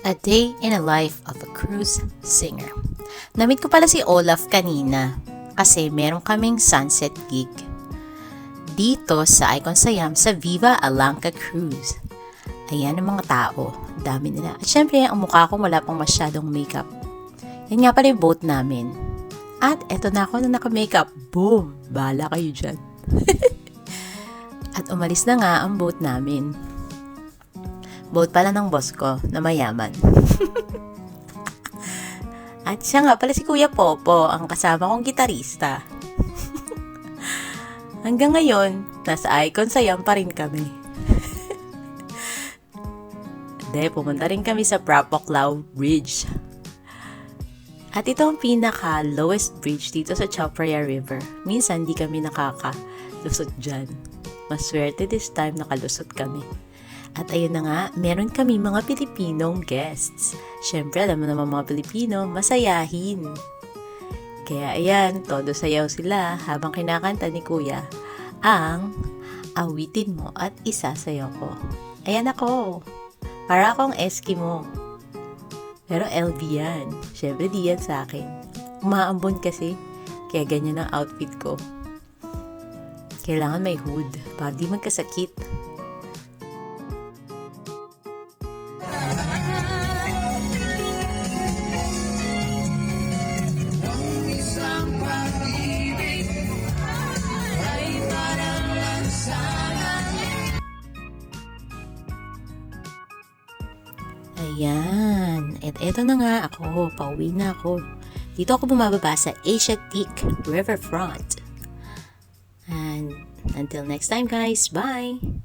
A Day in a Life of a Cruise Singer. Namit ko pala si Olaf kanina kasi meron kaming sunset gig dito sa Icon Siam sa Viva Alanca Cruise. Ayan ang mga tao, dami nila. At syempre, ang mukha ko wala pang masyadong makeup. Yan nga pala yung boat namin. At eto na ako na naka-makeup. Boom! Bahala kayo dyan. At umalis na nga ang boat namin. Boat pala ng boss ko na mayaman. At siya nga pala si Kuya Popo, ang kasama kong gitarista. Hanggang ngayon, nasa Icon Siam pa rin kami. Hindi, pumunta rin kami sa Prapoklaw Bridge. At ito ang pinaka-lowest bridge dito sa Chao Phraya River. Minsan, di kami nakakalusot dyan. Maswerte this time nakalusot kami. At ayun na nga, meron kami mga Pilipinong guests. Siyempre, alam mo naman mga Pilipino, masayahin. Kaya ayan, todo sayaw sila habang kinakanta ni Kuya ang Awitin Mo at Isasayaw Ko. Ayan ako, para akong Eskimo. Pero LV yan. Siyempre, di yan sa akin. Umaambon kasi, kaya ganyan ang outfit ko. Kailangan may hood, para di magkasakit. Ayan. At eto na nga ako. Pauwi na ako. Dito ako bumababa sa Asiatic Riverfront. And until next time guys. Bye!